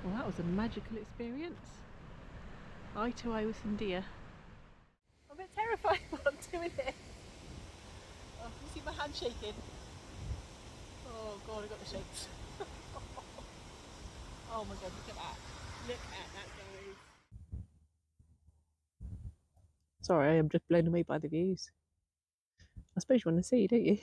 Well, that was a magical experience. Eye to eye with some deer. I'm a bit terrified while I'm doing it. Oh, can you see my hand shaking? Oh god, I got the shakes. Oh my god, look at that. Look at that, guys. Sorry, I'm just blown away by the views. I suppose you want to see, don't you?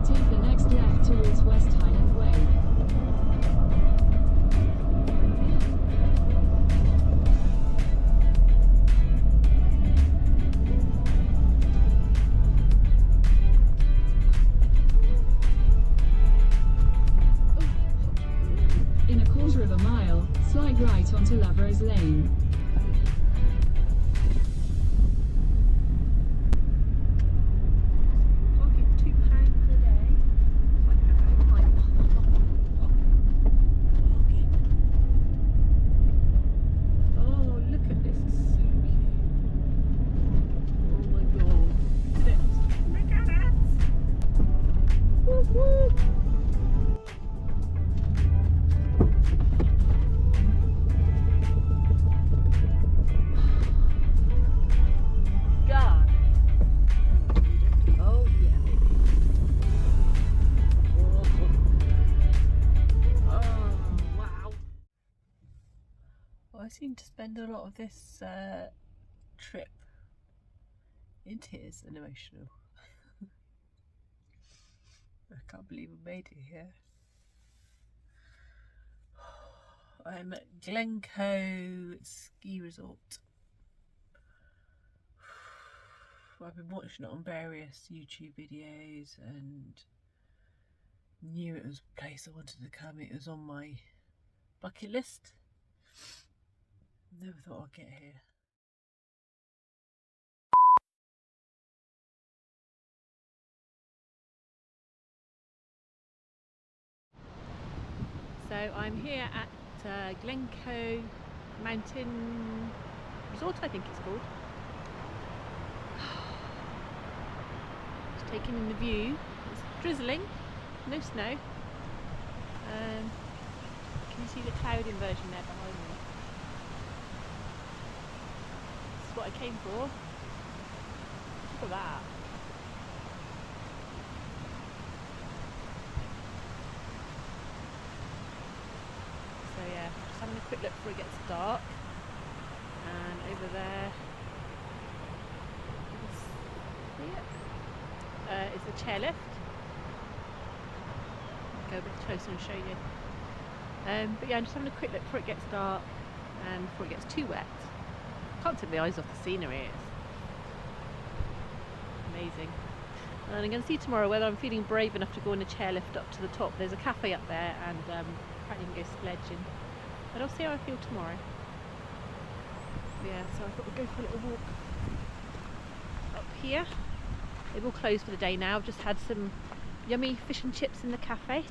Take the next left towards West Highland Way. In a quarter of a mile, slide right onto Lover's Lane. Pocket £2 per day. Oh, look at this. It's so cute. Oh my god. Look at it. Look at it. Woo woo. God. Oh yeah, baby. Oh wow. Well, I seem to spend a lot of this trip in tears and emotional. I can't believe I made it here. I'm at Glencoe Ski Resort. I've been watching it on various YouTube videos and knew it was a place I wanted to come. It was on my bucket list. Never thought I'd get here. So I'm here at Glencoe Mountain Resort, I think it's called. Just taking in the view. It's drizzling, no snow. Can you see the cloud inversion there behind me? This is what I came for. Look at that. So yeah, just having a quick look before it gets dark. And over there is the chairlift. Go a bit closer and show you. But yeah, I'm just having a quick look before it gets dark and before it gets too wet. Can't take my eyes off the scenery. It's amazing. And I'm going to see tomorrow whether I'm feeling brave enough to go on a chairlift up to the top. There's a cafe up there and apparently you can go sledging. But I'll see how I feel tomorrow. Yeah, so I thought we'd go for a little walk up here. They've all closed for the day now. I've just had some yummy fish and chips in the cafe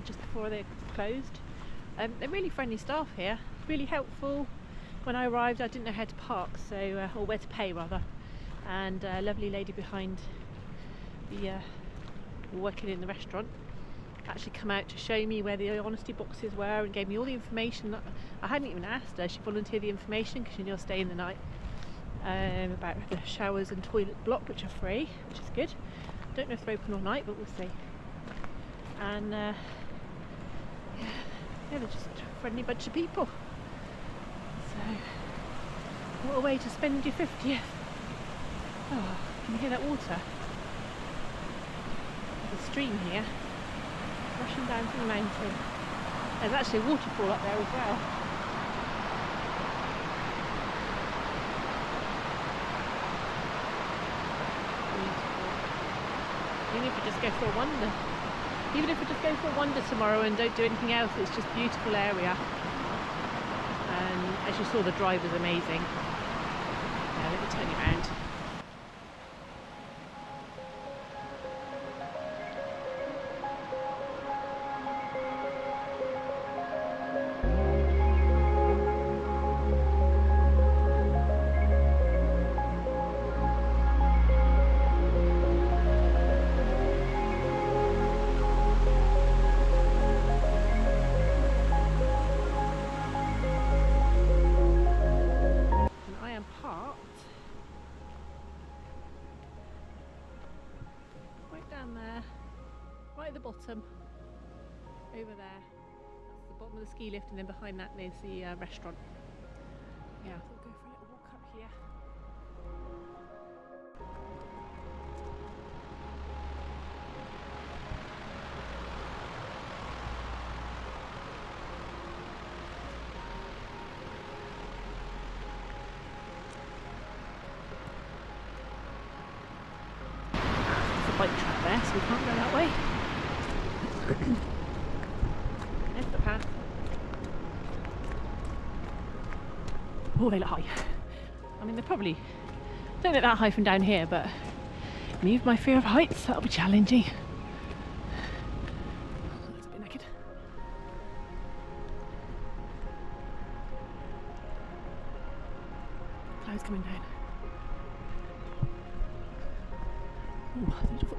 just before they closed. They're really friendly staff here, really helpful. When I arrived I didn't know how to park, so or where to pay rather, and a lovely lady behind the working in the restaurant actually come out to show me where the honesty boxes were and gave me all the information that I hadn't even asked her. She volunteered the information because she knew I was staying the night, about the showers and toilet block, which are free, which is good. Don't know if they're open all night, but we'll see. And yeah, they're just a friendly bunch of people. So what a way to spend your 50th. Oh, can you hear that water? There's a stream here rushing down from the mountain. There's actually a waterfall up there as well. Beautiful. Even if we just go for a wander. Even if we just go for a wander tomorrow and don't do anything else, it's just a beautiful area. And as you saw, the drive was amazing. Yeah, let me turn you around. Down there, right at the bottom, over there. That's the bottom of the ski lift, and then behind that there's the restaurant. Yeah, I thought we'd go for a little walk up here. Bike track there, so we can't go that way. There's the path. Oh, they look high. I mean, they're probably don't look that high from down here, but me with my fear of heights, that'll be challenging. Looks a bit naked. Clouds coming down. Ooh, beautiful.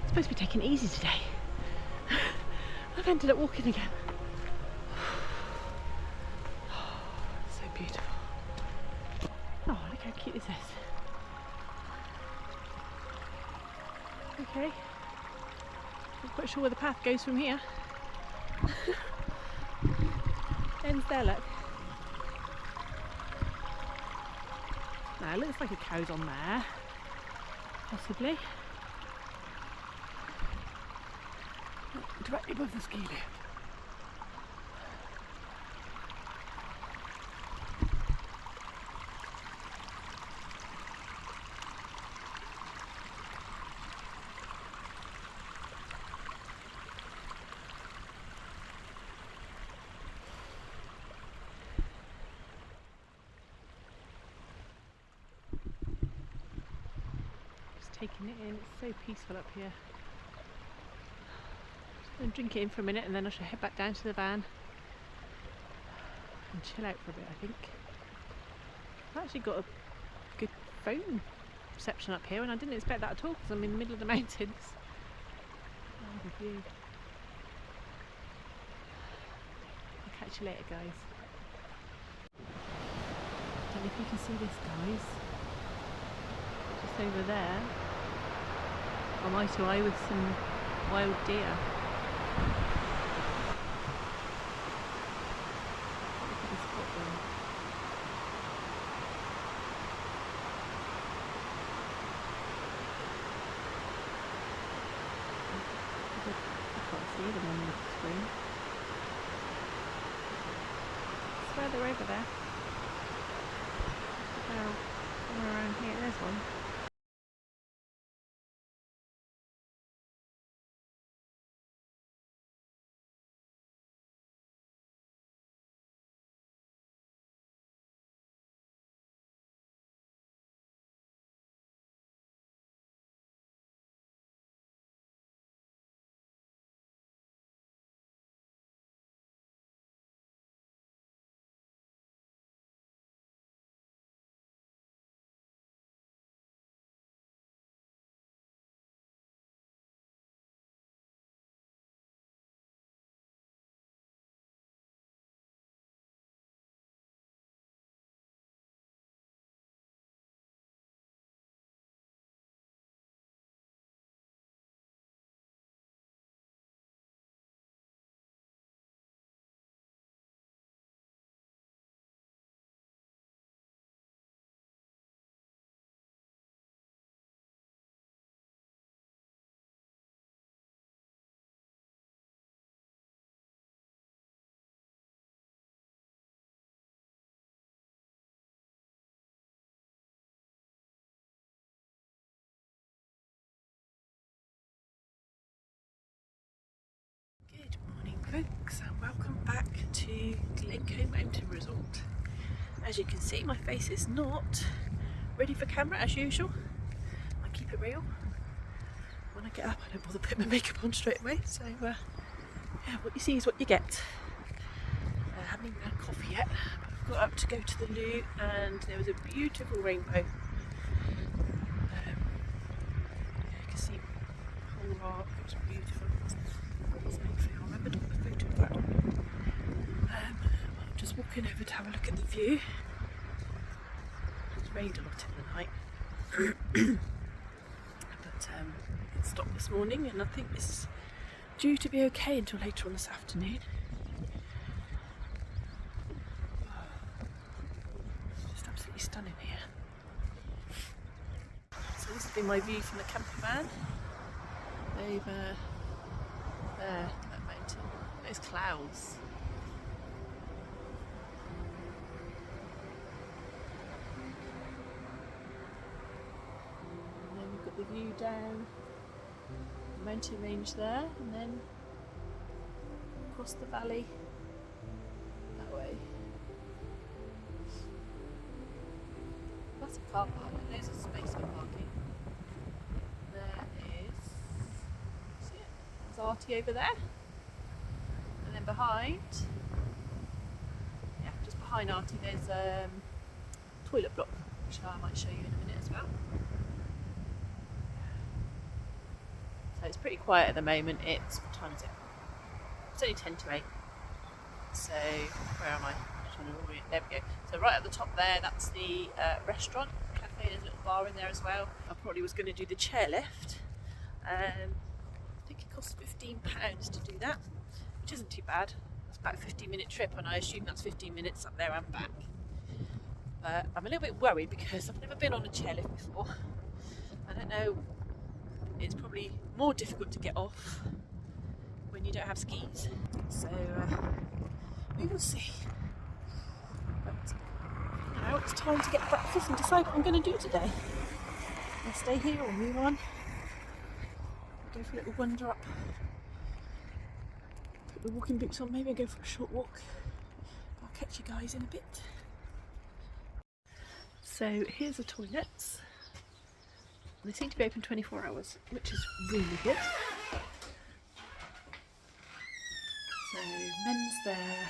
Supposed to be taking it easy today. I've ended up walking again. So beautiful. Oh, look how cute is this. Okay. Not quite sure where the path goes from here. Ends there, look. Now, it looks like a cow's on there. Possibly. Directly above the ski lift. Just taking it in, it's so peaceful up here. And drink it in for a minute, and then I shall head back down to the van and chill out for a bit, I think. I've actually got a good phone reception up here, and I didn't expect that at all because I'm in the middle of the mountains. Oh, the view. I'll catch you later, guys. Don't know if you can see this, guys. Just over there, I'm eye to eye with some wild deer. I can't see them on the screen. I swear they're over there. Well, somewhere around here, there's one. folks, and welcome back to Glencoe Mountain Resort. As you can see, my face is not ready for camera as usual. I keep it real. When I get up, I don't bother putting my makeup on straight away, so yeah, what you see is what you get. I haven't even had coffee yet, but I've got up to go to the loo, and there was a beautiful rainbow. Yeah, you can see the whole rock. It was beautiful. I'll remember to put a photo of that on. I'm just walking over to have a look at the view. It's rained a lot in the night, but it stopped this morning, and I think it's due to be okay until later on this afternoon. Just absolutely stunning here. So this has been my view from the camper van over there, that mountain, those clouds. And then we've got the view down the mountain range there, and then across the valley that way. That's a car park, and there's a space for parking. There is, see it? There's Artie over there, and then behind, yeah, just behind Artie there's a toilet block, which I might show you in a minute as well. So it's pretty quiet at the moment. It's, what time is it? It's only 10 to 8. So where am I? There we go. So right at the top there, that's the restaurant, cafe. There's a little bar in there as well. I probably was going to do the chairlift. I think it costs £15 to do that, which isn't too bad. It's about a 15-minute trip, and I assume that's 15 minutes up there and back. But I'm a little bit worried because I've never been on a chairlift before. I don't know. It's probably more difficult to get off when you don't have skis. So we will see. But now it's time to get breakfast and decide what I'm going to do today. I'll stay here or move on. Go for a little wander up. Put the walking boots on, maybe I'll go for a short walk. I'll catch you guys in a bit. So here's the toilets. They seem to be open 24 hours, which is really good. So men's there,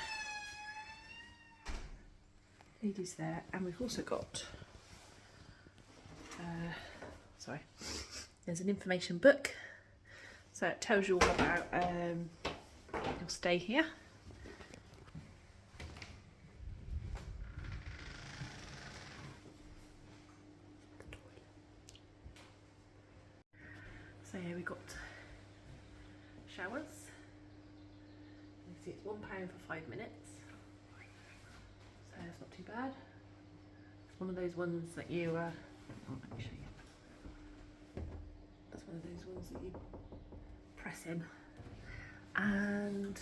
ladies there, and we've also got, there's an information book. So it tells you all about your stay here. So yeah, we've got showers. You can see it's £1 for 5 minutes. So it's not too bad. It's one of those ones that you, let me show you. That's one of those ones that you press in. And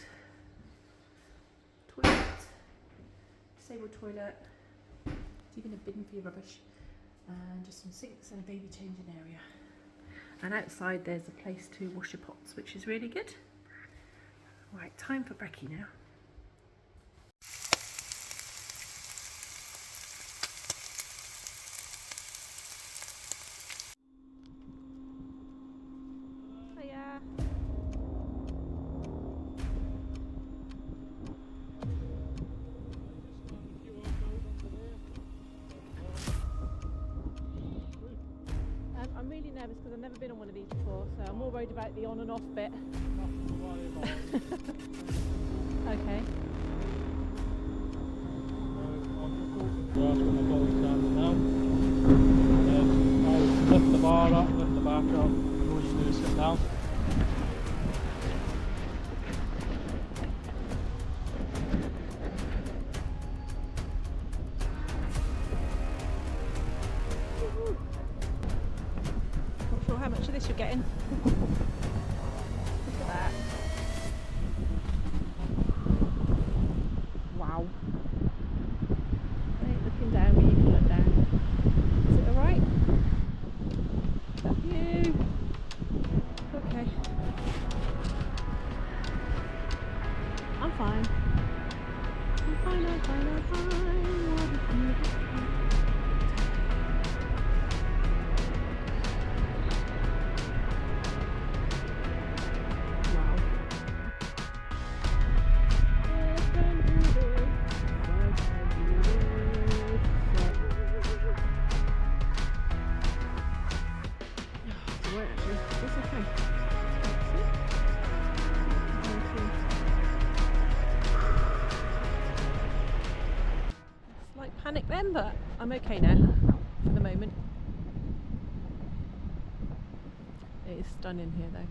toilet, disabled toilet, there's even a bin for your rubbish, and just some sinks and a baby changing area. And outside there's a place to wash your pots, which is really good. Right, time for brekkie now. Hiya. I'm really nervous because I've never been on one of these before, so I'm more worried about the on and off bit. Nothing to worry about. Okay. I'll just go to the grass when I go down now. Then I'll lift the bar up, lift the back up, and we'll just do is sit down. Not sure how much of this you're getting. Look at that. Wow. I ain't looking down, but you can look down. Is it alright? That view? Okay. Slight panic then, but I'm okay now for the moment. It is stunning here though.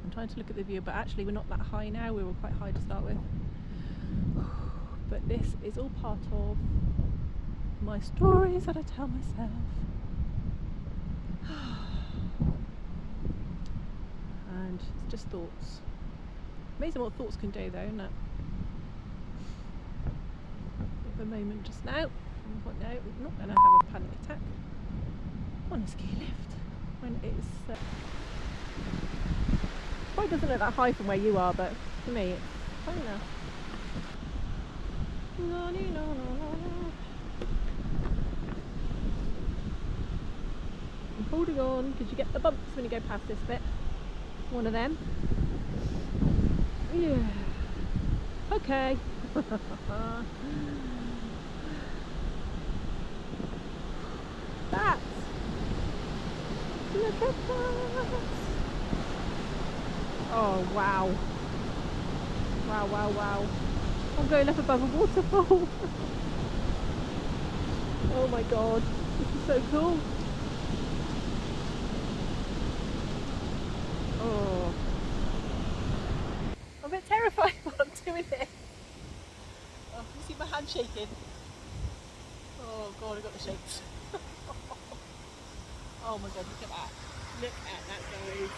I'm trying to look at the view, but actually we're not that high now. We were quite high to start with. But this is all part of my stories that I tell myself. And it's just thoughts. Amazing what thoughts can do though, isn't it? At the moment just now, I'm like, no, I'm not going to have a panic attack on a ski lift when it's probably doesn't look that high from where you are, but for me it's high enough. I'm holding on because you get the bumps when you go past this bit. One of them. Yeah. Okay. Bats. Look at that. Oh wow. Wow, wow, wow. I'm going up above a waterfall. Oh my god. This is so cool. Oh. I'm a bit terrified while I'm doing this. Oh, you see my hand shaking? Oh god, I got the shakes. Oh my god, look at that. Look at that, guys.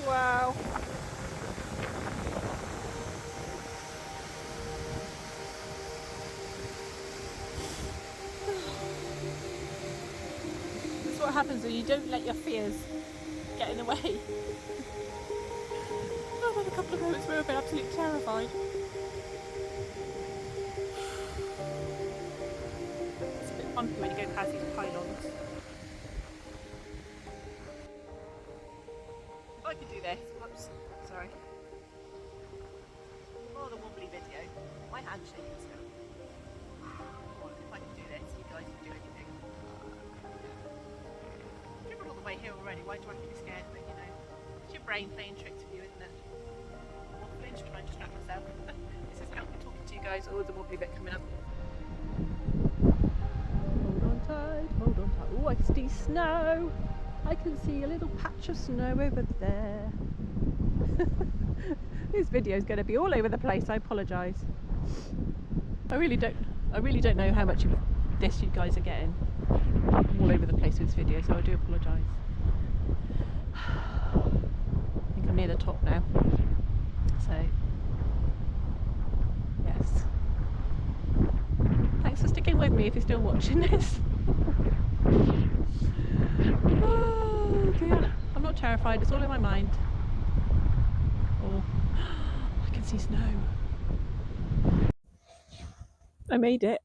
Wow. This is what happens when you don't let your fears get in the way. I've had a couple of moments where I've been absolutely terrified. It's a bit bumpy when you go past these pylons. If I could do this, whoops, sorry. Oh, the wobbly video. My hand's shaking still. Well, if I can do this, you guys can do anything. I've driven all the way here already, why do I have to be scared of it, you know? It's your brain playing tricks with you, isn't it? Waffling to try and distract myself. This is how I'm talking to you guys. Oh, the wobbly bit coming up. Hold on tight, hold on tight. Oh, I can see snow. I can see a little patch of snow over there. This video is going to be all over the place. I apologise. I really don't know how much of this you guys are getting. I'm all over the place with this video, so I do apologise. I think I'm near the top now. So, yes. Thanks for sticking with me if you're still watching this. Oh dear. I'm not terrified, it's all in my mind. Oh, I can see snow. I made it.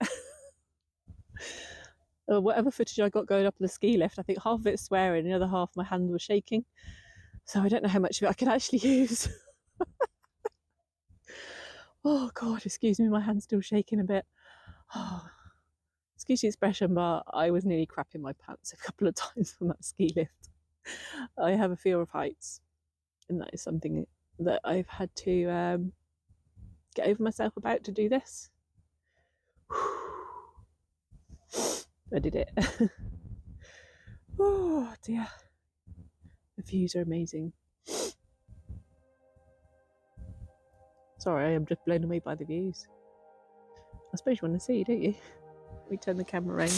Whatever footage I got going up the ski lift, I think half of it's swearing, the other half my hand was shaking. So I don't know how much of it I can actually use. Oh god, excuse me, my hand's still shaking a bit. Oh, excuse the expression, but I was nearly crapping my pants a couple of times on that ski lift. I have a fear of heights, and that is something that I've had to get over myself about to do this. I did it. Oh dear. The views are amazing. Sorry, I'm just blown away by the views. I suppose you want to see, don't you? Let me turn the camera around.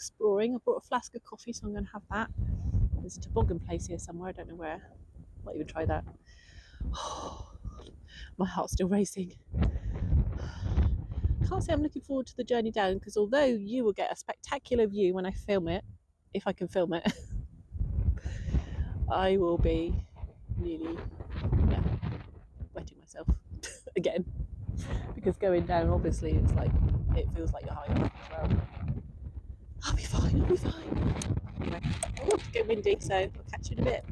exploring. I brought a flask of coffee, so I'm going to have that. There's a toboggan place here somewhere. I don't know where. Might even try that. My heart's still racing. Can't say I'm looking forward to the journey down, because although you will get a spectacular view when I film it, if I can film it, I will be really wetting myself again, because going down obviously it's like, it feels like you're high up as well. I'll be fine. Anyway, it's getting windy, so I'll catch you in a bit.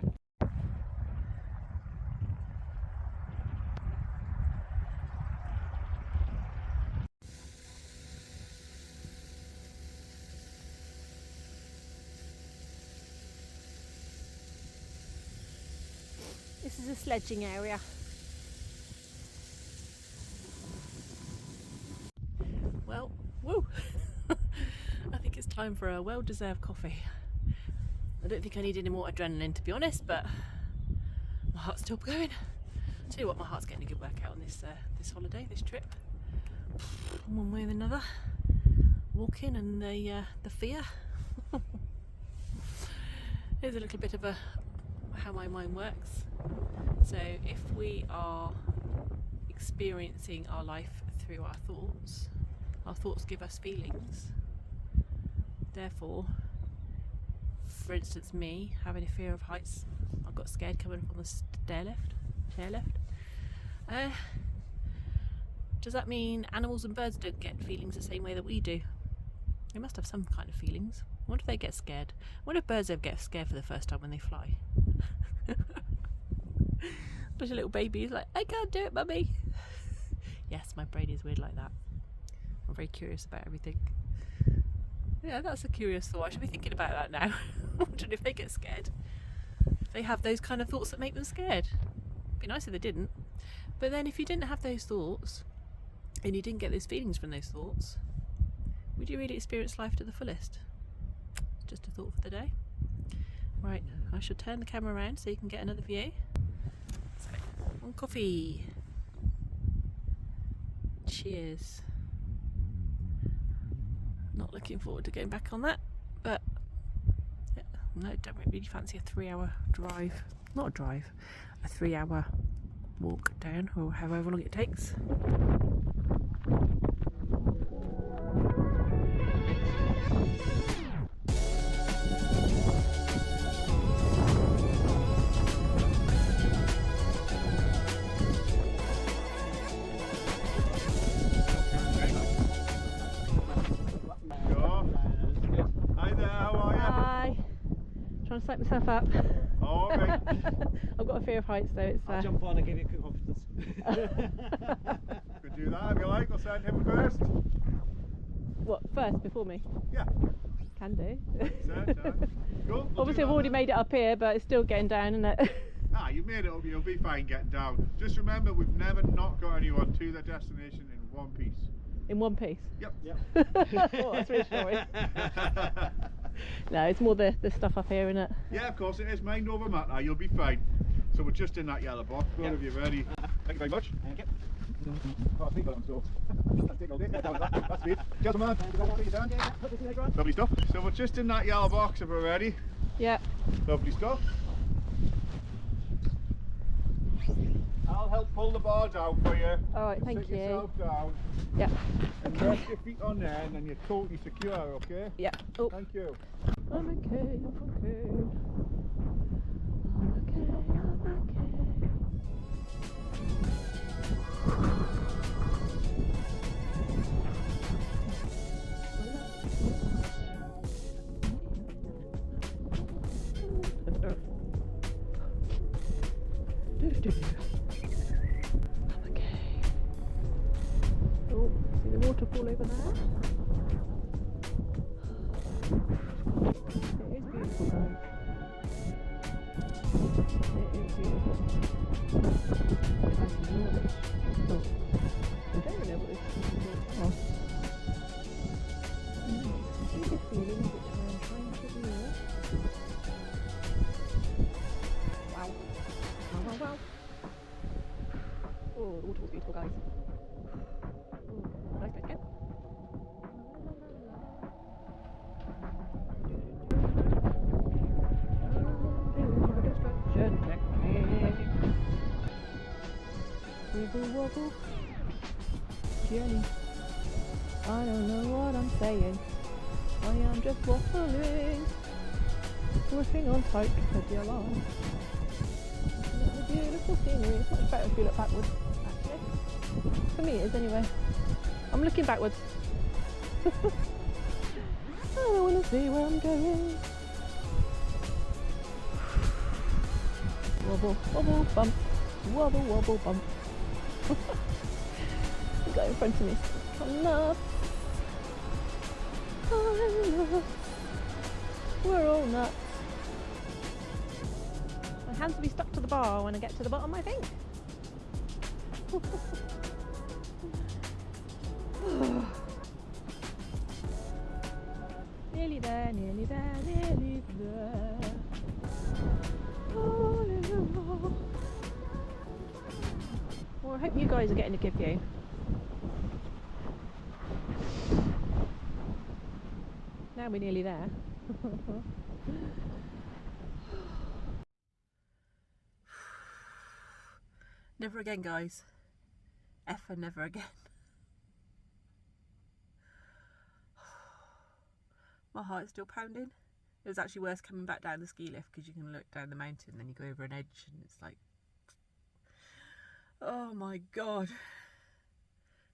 This is a sledging area. Well, woo! I think it's time for a well-deserved coffee. I don't think I need any more adrenaline, to be honest, but my heart's still going. I'll tell you what, my heart's getting a good workout on this this holiday, this trip. One way or another. Walking and the fear. Here's a little bit of how my mind works. So if we are experiencing our life through our thoughts give us feelings. Therefore, for instance, me having a fear of heights, I got scared coming from the chairlift. Does that mean animals and birds don't get feelings the same way that we do? They must have some kind of feelings. I wonder if they get scared. I wonder if birds ever get scared for the first time when they fly. But a little baby is like, I can't do it, mummy. Yes, my brain is weird like that. I'm very curious about everything. Yeah, that's a curious thought. I should be thinking about that now. Wondering if they get scared. If they have those kind of thoughts that make them scared. It'd be nice if they didn't. But then if you didn't have those thoughts, and you didn't get those feelings from those thoughts, would you really experience life to the fullest? Just a thought for the day. Right, I shall turn the camera around so you can get another view. So, one coffee. Cheers. Not looking forward to going back on that, but yeah, no, don't really fancy a 3-hour drive. Not a drive, a 3-hour walk down, or however long it takes. Trying to psych myself up. Oh, right. I've got a fear of heights, so it's. I'll jump on and give you confidence. Could do that if you like. I'll send him first. What, first, before me? Yeah. Can do. Cool. Obviously, I've already made it up here, but it's still getting down, isn't it? You made it up. You'll be fine getting down. Just remember, we've never not got anyone to their destination in one piece. In one piece? Yep. Oh, that's reassuring. No, it's more the stuff up here, isn't it? Yeah, of course it is. Mind over matter. You'll be fine. So we're just in that yellow box. Both of you ready? Thank you very much. Thank you. Oh, I think I'm so. That's it. Gentlemen, lovely stuff. So we're just in that yellow box if we're ready. Yeah. Lovely stuff. I'll help pull the boards out for you. Alright, thank Sit you. yourself down. Yeah. And rest your feet on there and then you're totally secure, okay? Yeah. Oh. Thank you. I'm okay. Oh, see the waterfall over there? It is beautiful though. It is beautiful. Oh, I don't really know what this is called. I see the feelings which I am trying to ignore. Wow. Oh, the waterfall's beautiful, guys. Nice place again. I don't know what I'm saying. I am just waffling. Pushing on tight for dear life. The beautiful scenery. It's much better if you look backwards, actually. For me it is anyway. I'm looking backwards. I don't want to see where I'm going. Wobble, wobble, bump. Wobble, wobble, bump. The guy in front of me says, I'm nuts. I'm nuts. We're all nuts. My hands will be stuck to the bar when I get to the bottom, I think. Nearly there, nearly there, nearly there. Oh, well, I hope you guys are getting a good view. Now we're nearly there. Never again, guys. Effing never again. My heart's still pounding. It was actually worse coming back down the ski lift because you can look down the mountain and then you go over an edge and it's like, oh my god.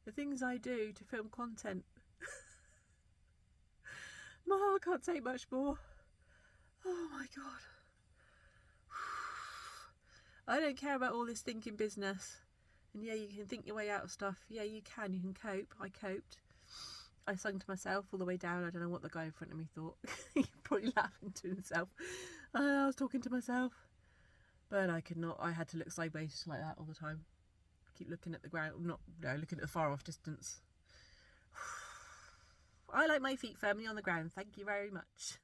The things I do to film content. My heart can't take much more. Oh my god. I don't care about all this thinking business. And yeah, you can think your way out of stuff. Yeah, you can cope. I coped. I sung to myself all the way down. I don't know what the guy in front of me thought. He probably laughing to himself. I was talking to myself. But I could not. I had to look sideways like that all the time. Keep looking at the ground. Looking at the far off distance. I like my feet firmly on the ground. Thank you very much.